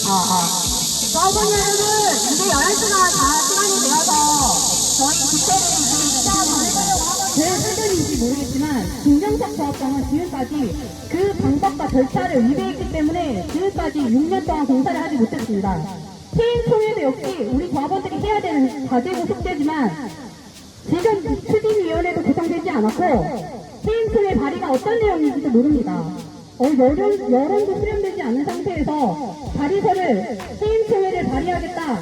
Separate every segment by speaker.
Speaker 1: 조합원 여러분, 이제 11시가 다 시간이 되어서 저희 집회를 지금 시작하고 있어요.
Speaker 2: 제 사전인지 모르겠지만 김정석 조합장은 지금까지 그 방법과 절차를 위배했기 때문에 지금까지 6년 동안 공사를 하지 못했습니다. 체인총회도 역시 우리 조합원들이 해야 되는 과제고 숙제지만 지금 추진위원회도 구성되지 않았고 체인총회 발의가 어떤 내용인지도 모릅니다. 여론도 수렴되지 않은 상태에서 발의서를 체인총회를 발의하겠다,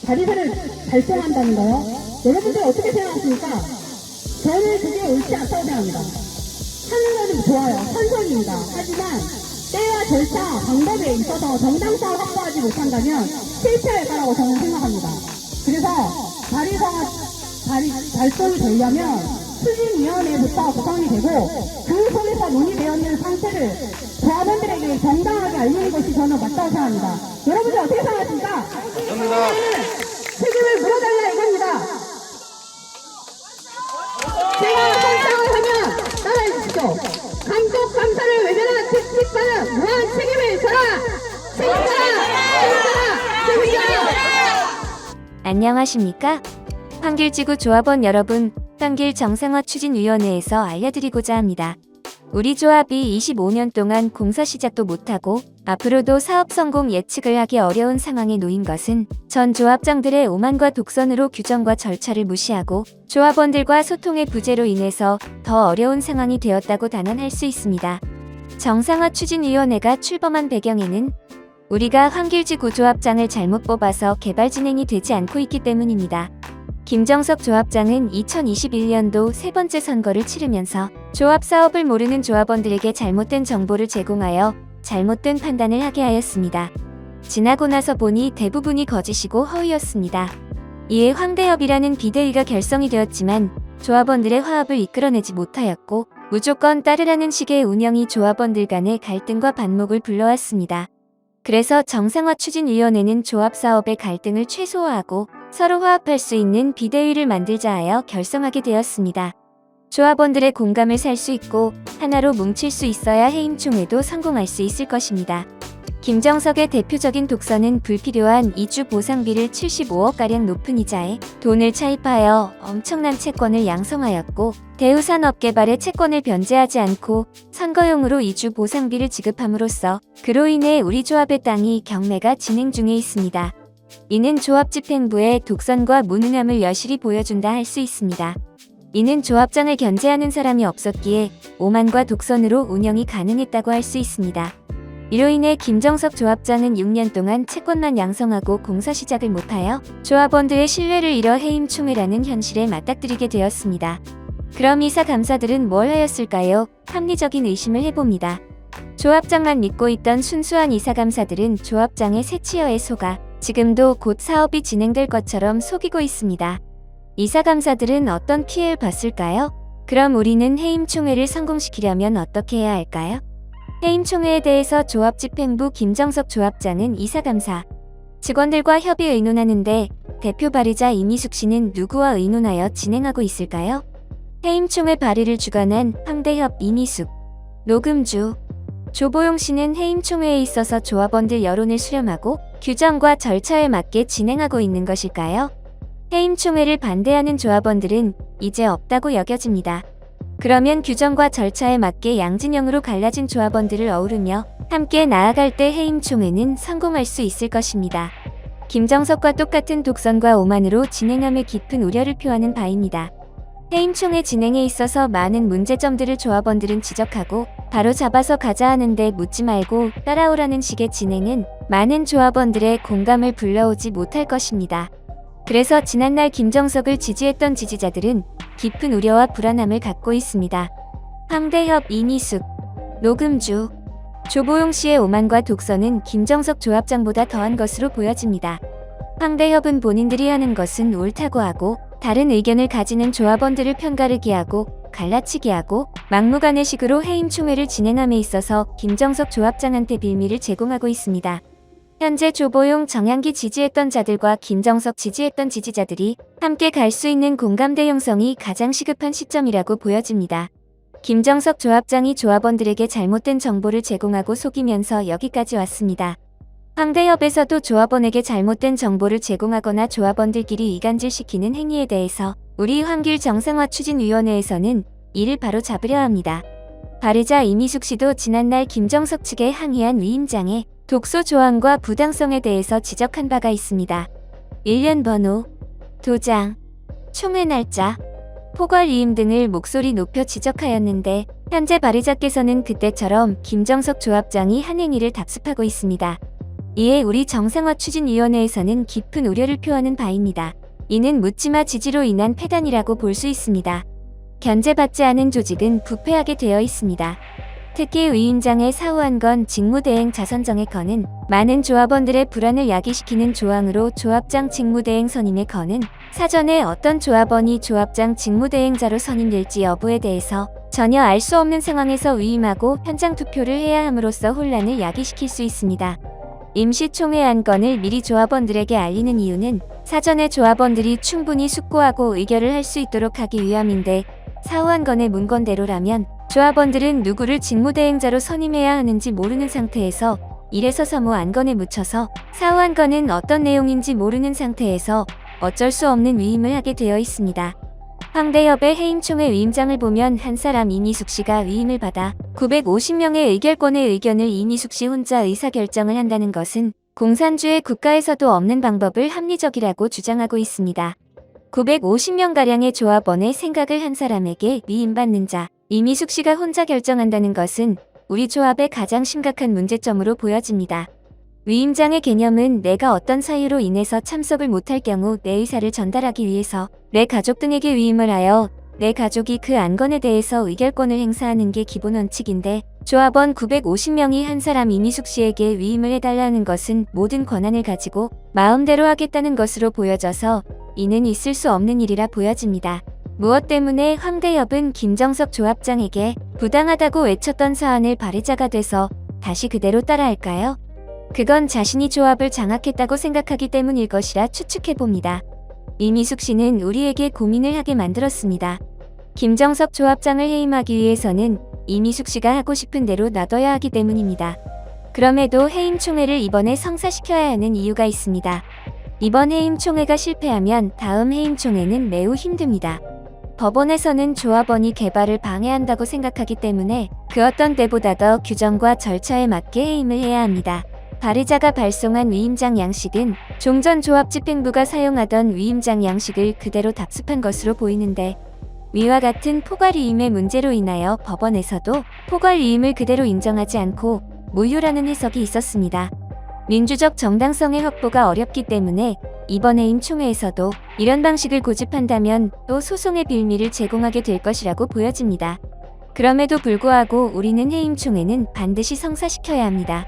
Speaker 2: 발의서를 발송한다는 거요. 여러분들 어떻게 생각하십니까? 저는 그게 옳지 않다고 생각합니다. 하는 거는 좋아요. 찬성입니다. 하지만 때와 절차, 방법에 있어서 정당성을 확보하지 못한다면 실패할 거라고 저는 생각합니다. 그래서 발의서가 발송이 되려면 추진위원회부터 구성이 되고 그 속에서 논의되어 있는 상태를 조합원들에게 정당하게 알리는 것이 저는 맞다고 생각합니다. 여러분들 어떻게 생각하십니까? 책임을 물어달라 이겁니다. 제가 설명을 하면 따라해 주십시오. 감독 감사를 외면한 택시파는 무한 책임을 져라! 책임져라!
Speaker 3: 안녕하십니까? 환길지구 조합원 여러분, 환길 정상화 추진위원회에서 알려드리고자 합니다. 우리 조합이 25년 동안 공사 시작도 못하고 앞으로도 사업 성공 예측을 하기 어려운 상황에 놓인 것은 전 조합장들의 오만과 독선으로 규정과 절차를 무시하고 조합원들과 소통의 부재로 인해서 더 어려운 상황이 되었다고 단언할 수 있습니다. 정상화 추진위원회가 출범한 배경에는 우리가 환길지구 조합장을 잘못 뽑아서 개발 진행이 되지 않고 있기 때문입니다. 김정석 조합장은 2021년도 세 번째 선거를 치르면서 조합 사업을 모르는 조합원들에게 잘못된 정보를 제공하여 잘못된 판단을 하게 하였습니다. 지나고 나서 보니 대부분이 거짓이고 허위였습니다. 이에 황대협이라는 비대위가 결성이 되었지만 조합원들의 화합을 이끌어내지 못하였고 무조건 따르라는 식의 운영이 조합원들 간의 갈등과 반목을 불러왔습니다. 그래서 정상화 추진위원회는 조합 사업의 갈등을 최소화하고 서로 화합할 수 있는 비대위를 만들자 하여 결성하게 되었습니다. 조합원들의 공감을 살 수 있고 하나로 뭉칠 수 있어야 해임총회도 성공할 수 있을 것입니다. 김정석의 대표적인 독선은 불필요한 이주 보상비를 75억가량 높은 이자에 돈을 차입하여 엄청난 채권을 양성하였고 대우산업개발의 채권을 변제하지 않고 선거용으로 이주 보상비를 지급함으로써 그로 인해 우리 조합의 땅이 경매가 진행 중에 있습니다. 이는 조합 집행부의 독선과 무능함을 여실히 보여준다 할 수 있습니다. 이는 조합장을 견제하는 사람이 없었기에 오만과 독선으로 운영이 가능했다고 할 수 있습니다. 이로 인해 김정석 조합장은 6년 동안 채권만 양성하고 공사 시작을 못하여 조합원들의 신뢰를 잃어 해임총회라는 현실에 맞닥뜨리게 되었습니다. 그럼 이사 감사들은 뭘 하였을까요? 합리적인 의심을 해봅니다. 조합장만 믿고 있던 순수한 이사 감사들은 조합장의 새치어에 속아 지금도 곧 사업이 진행될 것처럼 속이고 있습니다. 이사 감사들은 어떤 피해를 봤을까요? 그럼 우리는 해임총회를 성공시키려면 어떻게 해야 할까요? 해임총회에 대해서 조합집행부 김정석 조합장은 이사감사 직원들과 협의 의논하는데 대표 발의자 이미숙 씨는 누구와 의논하여 진행하고 있을까요? 해임총회 발의를 주관한 황대협 이미숙, 노금주, 조보용 씨는 해임총회에 있어서 조합원들 여론을 수렴하고 규정과 절차에 맞게 진행하고 있는 것일까요? 해임총회를 반대하는 조합원들은 이제 없다고 여겨집니다. 그러면 규정과 절차에 맞게 양진영으로 갈라진 조합원들을 어우르며 함께 나아갈 때 해임총회는 성공할 수 있을 것입니다. 김정석과 똑같은 독선과 오만으로 진행함에 깊은 우려를 표하는 바입니다. 해임총회 진행에 있어서 많은 문제점들을 조합원들은 지적하고 바로 잡아서 가자 하는데 묻지 말고 따라오라는 식의 진행은 많은 조합원들의 공감을 불러오지 못할 것입니다. 그래서 지난날 김정석을 지지했던 지지자들은 깊은 우려와 불안함을 갖고 있습니다. 황대협 이미숙, 노금주, 조보용 씨의 오만과 독선은 김정석 조합장보다 더한 것으로 보여집니다. 황대협은 본인들이 하는 것은 옳다고 하고 다른 의견을 가지는 조합원들을 편가르게 하고 갈라치게 하고 막무가내식으로 해임총회를 진행함에 있어서 김정석 조합장한테 빌미를 제공하고 있습니다. 현재 조보용, 정양기 지지했던 자들과 김정석 지지했던 지지자들이 함께 갈 수 있는 공감대 형성이 가장 시급한 시점이라고 보여집니다. 김정석 조합장이 조합원들에게 잘못된 정보를 제공하고 속이면서 여기까지 왔습니다. 황대협에서도 조합원에게 잘못된 정보를 제공하거나 조합원들끼리 이간질시키는 행위에 대해서 우리 환길정상화추진위원회에서는 이를 바로 잡으려 합니다. 발의자 이미숙 씨도 지난날 김정석 측에 항의한 위임장의 독소 조항과 부당성에 대해서 지적한 바가 있습니다. 일련 번호, 도장, 총회 날짜, 포괄위임 등을 목소리 높여 지적하였는데 현재 발의자께서는 그때처럼 김정석 조합장이 한 행위를 답습하고 있습니다. 이에 우리 정상화추진위원회에서는 깊은 우려를 표하는 바입니다. 이는 묻지마 지지로 인한 패단이라고 볼 수 있습니다. 견제받지 않은 조직은 부패하게 되어 있습니다. 특히 위임장의 사후한 건 직무대행 자선정의 건은 많은 조합원들의 불안을 야기시키는 조항으로 조합장 직무대행 선임의 건은 사전에 어떤 조합원이 조합장 직무대행자로 선임될지 여부에 대해서 전혀 알 수 없는 상황에서 위임하고 현장 투표를 해야 함으로써 혼란을 야기시킬 수 있습니다. 임시총회 안건을 미리 조합원들에게 알리는 이유는 사전에 조합원들이 충분히 숙고하고 의결을 할 수 있도록 하기 위함인데 사후안건의 문건대로라면 조합원들은 누구를 직무대행자로 선임해야 하는지 모르는 상태에서 이래서 서무 안건에 묻혀서 사후안건은 어떤 내용인지 모르는 상태에서 어쩔 수 없는 위임을 하게 되어 있습니다. 황대협의 해임총회 위임장을 보면 한 사람 이미숙 씨가 위임을 받아 950명의 의결권의 의견을 이미숙 씨 혼자 의사결정을 한다는 것은 공산주의 국가에서도 없는 방법을 합리적이라고 주장하고 있습니다. 950명가량의 조합원의 생각을 한 사람에게 위임받는 자, 이미숙 씨가 혼자 결정한다는 것은 우리 조합의 가장 심각한 문제점으로 보여집니다. 위임장의 개념은 내가 어떤 사유로 인해서 참석을 못할 경우 내 의사를 전달하기 위해서 내 가족 등에게 위임을 하여 내 가족이 그 안건에 대해서 의결권을 행사하는 게 기본 원칙인데 조합원 950명이 한 사람 이미숙 씨에게 위임을 해달라는 것은 모든 권한을 가지고 마음대로 하겠다는 것으로 보여져서 이는 있을 수 없는 일이라 보여집니다. 무엇 때문에 황대협은 김정석 조합장에게 부당하다고 외쳤던 사안을 발의자가 돼서 다시 그대로 따라할까요? 그건 자신이 조합을 장악했다고 생각하기 때문일 것이라 추측해봅니다. 이미숙 씨는 우리에게 고민을 하게 만들었습니다. 김정석 조합장을 해임하기 위해서는 이미숙 씨가 하고 싶은 대로 놔둬야 하기 때문입니다. 그럼에도 해임총회를 이번에 성사시켜야 하는 이유가 있습니다. 이번 해임총회가 실패하면 다음 해임총회는 매우 힘듭니다. 법원에서는 조합원이 개발을 방해한다고 생각하기 때문에 그 어떤 때보다 더 규정과 절차에 맞게 해임을 해야 합니다. 발의자가 발송한 위임장 양식은 종전 조합집행부가 사용하던 위임장 양식을 그대로 답습한 것으로 보이는데 위와 같은 포괄위임의 문제로 인하여 법원에서도 포괄위임을 그대로 인정하지 않고 무효라는 해석이 있었습니다. 민주적 정당성의 확보가 어렵기 때문에 이번 해임 총회에서도 이런 방식을 고집한다면 또 소송의 빌미를 제공하게 될 것이라고 보여집니다. 그럼에도 불구하고 우리는 해임 총회는 반드시 성사시켜야 합니다.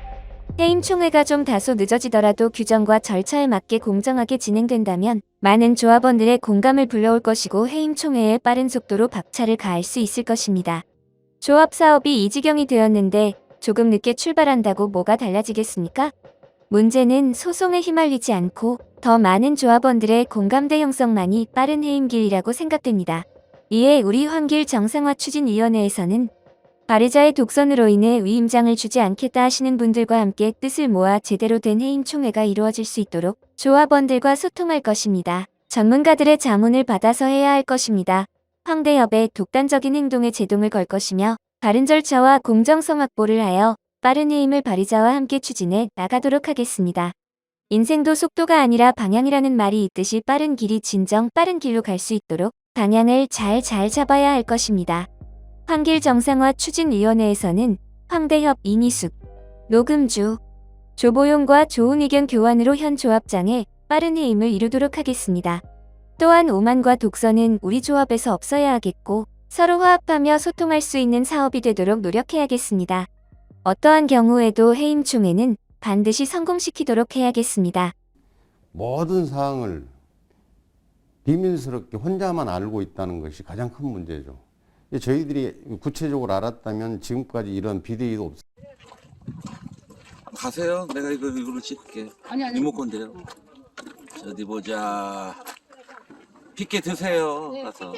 Speaker 3: 해임 총회가 좀 다소 늦어지더라도 규정과 절차에 맞게 공정하게 진행된다면 많은 조합원들의 공감을 불러올 것이고 해임 총회에 빠른 속도로 박차를 가할 수 있을 것입니다. 조합 사업이 이 지경이 되었는데 조금 늦게 출발한다고 뭐가 달라지겠습니까? 문제는 소송에 휘말리지 않고 더 많은 조합원들의 공감대 형성만이 빠른 해임길이라고 생각됩니다. 이에 우리 환길정상화추진위원회에서는 발의자의 독선으로 인해 위임장을 주지 않겠다 하시는 분들과 함께 뜻을 모아 제대로 된 해임 총회가 이루어질 수 있도록 조합원들과 소통할 것입니다. 전문가들의 자문을 받아서 해야 할 것입니다. 황대협의 독단적인 행동에 제동을 걸 것이며 바른 절차와 공정성 확보를 하여 빠른 해임을 발의자와 함께 추진해 나가도록 하겠습니다. 인생도 속도가 아니라 방향이라는 말이 있듯이 빠른 길이 진정 빠른 길로 갈 수 있도록 방향을 잘 잡아야 할 것입니다. 환길정상화추진위원회에서는 황대협 이미숙, 노금주, 조보용과 좋은 의견 교환으로 현 조합장에 빠른 해임을 이루도록 하겠습니다. 또한 오만과 독선은 우리 조합에서 없어야 하겠고 서로 화합하며 소통할 수 있는 사업이 되도록 노력해야겠습니다. 어떠한 경우에도 해임 총회는 반드시 성공시키도록 해야겠습니다.
Speaker 4: 모든 사항을 비밀스럽게 혼자만 알고 있다는 것이 가장 큰 문제죠. 저희들이 구체적으로 알았다면 지금까지 이런 비대위도 없어요.
Speaker 5: 가세요. 내가 이걸로 찍을게.
Speaker 2: 아니.
Speaker 5: 리모컨데요. 어디 보자. 피켓 드세요.
Speaker 2: 네,
Speaker 5: 가서.